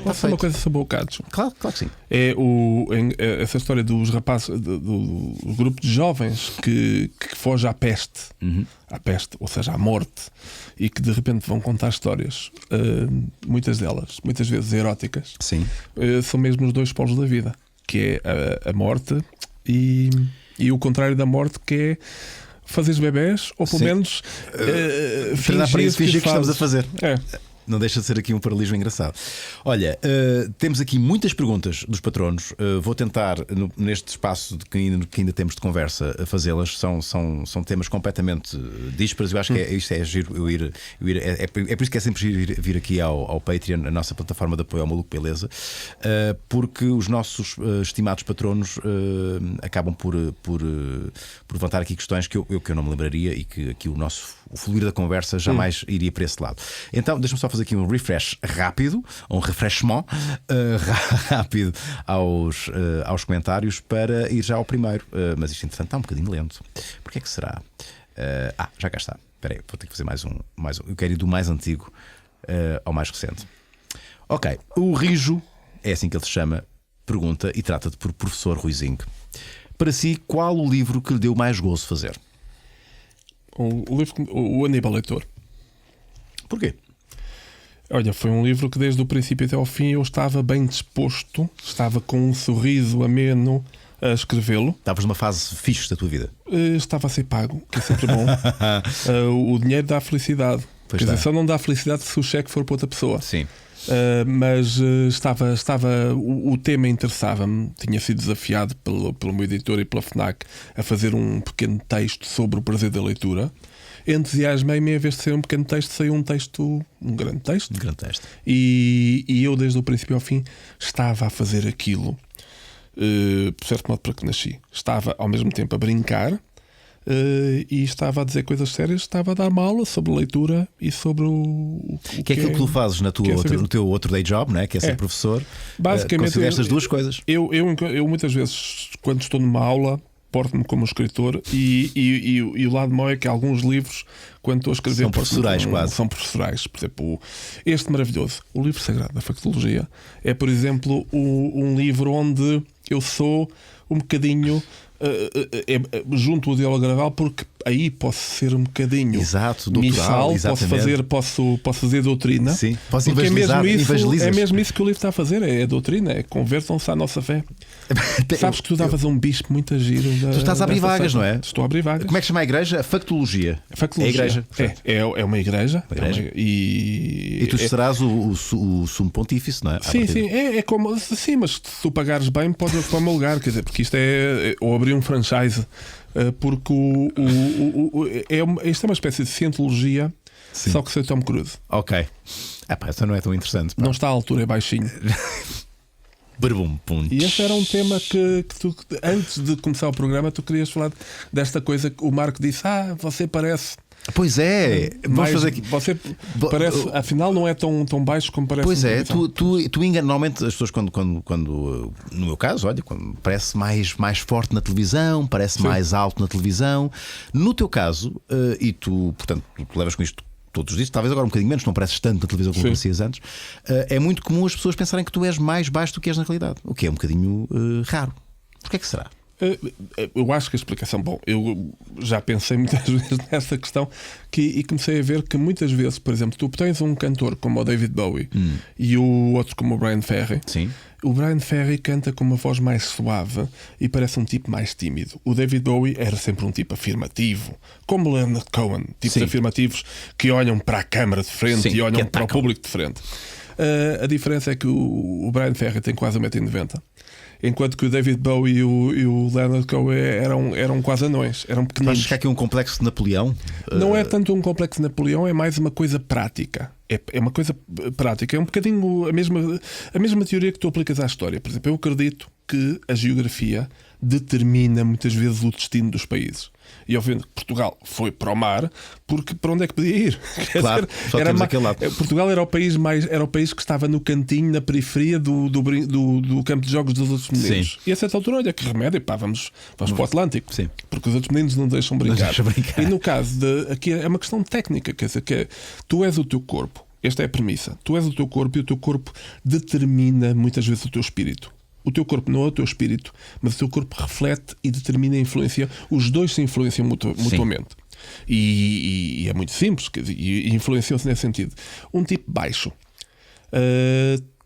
Posso falar uma coisa sobre o Boccaccio? Claro que sim. Essa história dos rapazes, do grupo de jovens que foge à peste, ou seja, à morte, e que de repente vão contar histórias, muitas delas, muitas vezes eróticas. Sim. São mesmo os dois polos da vida, que é a morte e o contrário da morte, que é fazeres bebés, ou pelo menos fingir que estamos a fazer. É. Não deixa de ser aqui um paralelismo engraçado. Olha, temos aqui muitas perguntas dos patronos. Vou tentar, neste espaço que ainda temos de conversa, fazê-las. São temas completamente díspares. Eu acho que isto é giro. É por isso que é sempre giro vir aqui ao Patreon, a nossa plataforma de apoio ao Maluco Beleza, porque os nossos estimados patronos acabam por levantar aqui questões que eu não me lembraria e que aqui o fluir da conversa jamais iria para esse lado. Então, deixa-me só fazer aqui um refresh rápido, um refreshment rápido aos comentários para ir já ao primeiro. Mas isto, entretanto, está um bocadinho lento. Porquê é que será? Já cá está. Espera aí, vou ter que fazer mais um. Eu quero ir do mais antigo ao mais recente. Ok. O Rijo, é assim que ele se chama, pergunta e trata-te por professor Ruizinho. Para si, qual o livro que lhe deu mais gozo fazer? O Aníbal Leitor. Porquê? Olha, foi um livro que desde o princípio até ao fim eu estava bem disposto, estava com um sorriso ameno a escrevê-lo. Estavas numa fase fixe da tua vida? Estava a ser pago, que é sempre bom. O dinheiro dá felicidade. Quer dizer, só não dá felicidade se o cheque for para outra pessoa. Sim. Mas o tema interessava-me. Tinha sido desafiado pelo meu editor e pela FNAC a fazer um pequeno texto sobre o prazer da leitura. Entusiasmei-me, em vez de ser um pequeno texto, saiu um grande texto. Um grande texto. E eu, desde o princípio ao fim, estava a fazer aquilo, por certo modo, para que nasci. Estava ao mesmo tempo a brincar e estava a dizer coisas sérias. Estava a dar uma aula sobre leitura e sobre o que é aquilo que tu fazes no teu outro day job, não é? Que é ser professor. Basicamente, estas duas coisas. Eu muitas vezes, quando estou numa aula, porto-me como escritor e o lado mau é que alguns livros, quando estou a escrever, são professorais quase. São professorais. Por exemplo, este maravilhoso, o livro sagrado da Factologia, é, por exemplo, um livro onde eu sou um bocadinho junto ao diálogo graval, porque aí posso ser um bocadinho doutoral, posso fazer doutrina. Sim, posso porque é mesmo isso que o livro está a fazer, é doutrina, convertam-se à nossa fé. Sabes que tu davas a um bispo muito giro. Tu estás a abrir vagas, não é? Estou a abrir vagas. Como é que chama a igreja? A Factologia. É a igreja. É uma igreja. E tu serás o sumo pontífice, não é? Sim, é como. Sim, mas se tu pagares bem, podes para o meu lugar. Quer dizer, porque isto ou abrir um franchise, porque isto é uma espécie de cientologia, só que sem Tom Cruise. Ok. Isso não é tão interessante. Não está à altura, é baixinho. E esse era um tema que tu, antes de começar o programa, tu querias falar desta coisa que o Marco disse: você parece. Pois é, vamos fazer aqui. Você parece, afinal, não é tão baixo como parece. Pois é, tu enganas. Normalmente as pessoas, quando no meu caso, olha, quando parece mais forte na televisão, parece mais alto na televisão. No teu caso, e tu, portanto, tu levas com isto todos os dias, talvez agora um bocadinho menos, não pareces tanto na televisão como parecias antes. É muito comum as pessoas pensarem que tu és mais baixo do que és na realidade, o que é um bocadinho raro. Porquê é que será? Eu acho que a explicação, eu já pensei muitas vezes nessa questão e comecei a ver que muitas vezes, por exemplo, tu tens um cantor como o David Bowie e o outro como o Brian Ferry. Sim. O Brian Ferry canta com uma voz mais suave e parece um tipo mais tímido. O David Bowie era sempre um tipo afirmativo, como Leonard Cohen, tipos afirmativos que olham para a câmara de frente e olham para o público de frente. A diferença é que o Brian Ferry tem quase 1,90m. Enquanto que o David Bowie e o Leonard Cohen eram quase anões, eram pequeninos. Acho que há aqui um complexo de Napoleão? Não é tanto um complexo de Napoleão, é mais uma coisa prática. É uma coisa prática, é um bocadinho a mesma teoria que tu aplicas à história. Por exemplo, eu acredito que a geografia determina muitas vezes o destino dos países. E obviamente Portugal foi para o mar, porque para onde é que podia ir? Claro, só temos aquele lado. Portugal era o país que estava no cantinho, na periferia do campo de jogos dos outros meninos. Sim. E a certa altura, olha que remédio, vamos para o Atlântico. Sim. Porque os outros meninos não deixam brincar. E no caso aqui é uma questão técnica, quer dizer, tu és o teu corpo. Esta é a premissa. Tu és o teu corpo e o teu corpo determina muitas vezes o teu espírito. O teu corpo não é o teu espírito, mas o teu corpo reflete e determina e influencia. Os dois se influenciam mutuamente. E é muito simples, quer dizer, e influenciam-se nesse sentido. Um tipo baixo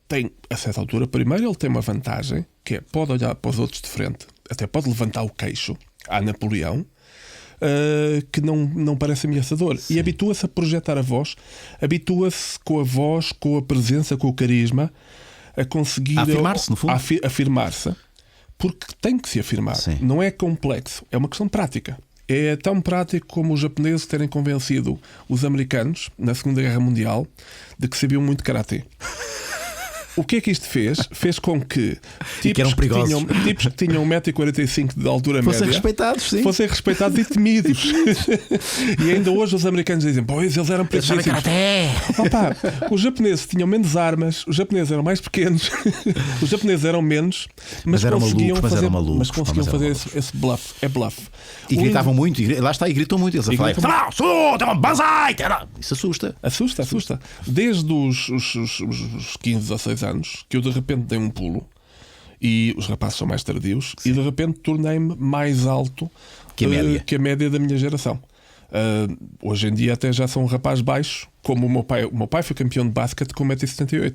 tem, a certa altura, primeiro, ele tem uma vantagem, que é pode olhar para os outros de frente, até pode levantar o queixo, a Napoleão, que não parece ameaçador. Sim. E habitua-se a projetar a voz, habitua-se com a voz, com a presença, com o carisma, a conseguir afirmar-se, no fundo. Afirmar-se, porque tem que se afirmar. Sim. Não é complexo, é uma questão prática. É tão prático como os japoneses terem convencido os americanos na Segunda Guerra Mundial de que sabiam muito karatê. O que é que isto fez? Fez com que tipos que tinham 1,45 m de altura média fossem respeitados e temidos. E ainda hoje os americanos dizem: pois, eles eram preguiçosos. Os japoneses tinham menos armas, os japoneses eram mais pequenos, os japoneses eram menos, mas conseguiam fazer esse bluff. É bluff. E gritavam muito, lá está, e gritam muito. Eles a falar: banzai! Isso assusta. Assusta. Desde os 15 ou 16 anos que eu de repente dei um pulo, e os rapazes são mais tardios. Sim. E de repente tornei-me mais alto que a média da minha geração. Hoje em dia até já sou um rapaz baixo, como o meu pai. O meu pai foi campeão de basquete com 1,78 m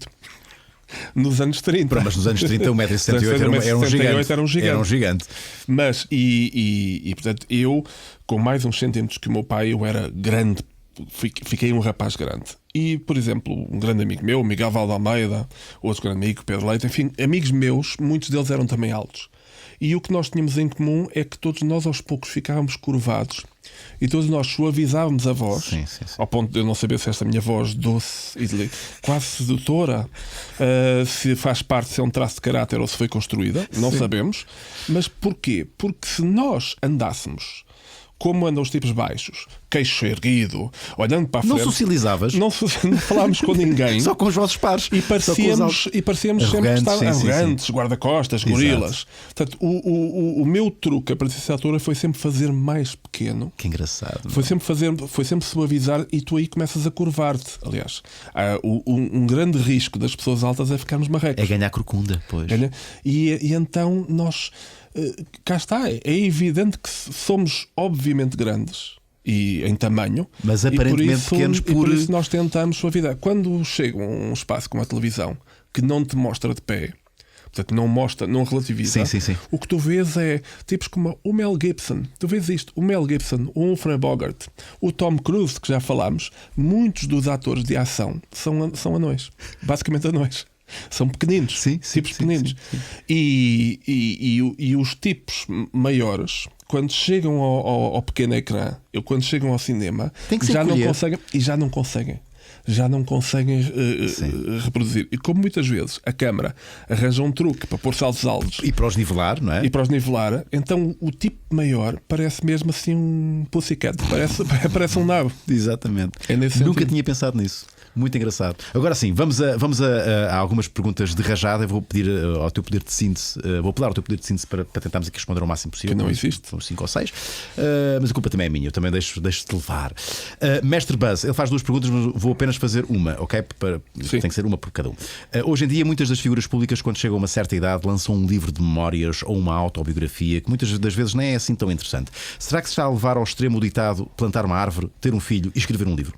nos anos 30. Mas nos anos 30 1,78 m era um gigante. Mas, portanto, eu com mais uns centímetros que o meu pai, eu era grande. Fiquei um rapaz grande. E, por exemplo, um grande amigo meu, Miguel Valdealmeida, outro grande amigo, Pedro Leite, enfim, amigos meus, muitos deles eram também altos. E o que nós tínhamos em comum é que todos nós aos poucos ficávamos curvados e todos nós suavizávamos a voz, sim. ao ponto de eu não saber se esta minha voz doce e quase sedutora se faz parte, se é um traço de caráter ou se foi construída, não sabemos. Mas porquê? Porque se nós andássemos como andam os tipos baixos, queixo erguido, olhando para a frente. Não socializavas? Não falámos com ninguém. Só com os vossos pares. E parecíamos sempre estar arrogantes, guarda-costas, gorilas. Portanto, o meu truque a partir dessa altura foi sempre fazer mais pequeno. Que engraçado. Foi sempre suavizar, e tu aí começas a curvar-te. Aliás, um grande risco das pessoas altas é ficarmos marrecos. É ganhar corcunda, pois. E então nós... cá está, é evidente que somos obviamente grandes e em tamanho, mas aparentemente pequenos por isso nós tentamos suavizar. Quando chega um espaço como a televisão que não te mostra de pé, portanto não relativiza, sim. O que tu vês é tipos como o Mel Gibson. Tu vês isto, o Mel Gibson, o Humphrey Bogart, o Tom Cruise, que já falámos. Muitos dos atores de ação são anões, basicamente anões. São pequeninos, tipos pequeninos. Sim. E os tipos maiores, quando chegam ao pequeno ecrã, quando chegam ao cinema, já não conseguem reproduzir. E como muitas vezes a câmara arranja um truque para pôr saltos altos e para os nivelar, não é? Então o tipo maior parece mesmo assim um pussycat, parece um nabo. Exatamente. Nunca tinha pensado nisso. Muito engraçado. Agora sim, vamos a algumas perguntas de rajada. Eu vou pedir ao teu poder de síntese, para tentarmos aqui responder ao máximo possível. Que não existe. São 5 ou 6. Mas a culpa também é minha. Eu também deixo-te levar. Mestre Buzz, ele faz 2 perguntas, mas vou apenas fazer uma, ok? Tem que ser uma por cada um. Hoje em dia, muitas das figuras públicas, quando chegam a uma certa idade, lançam um livro de memórias ou uma autobiografia que muitas das vezes nem é assim tão interessante. Será que se está a levar ao extremo o ditado plantar uma árvore, ter um filho e escrever um livro?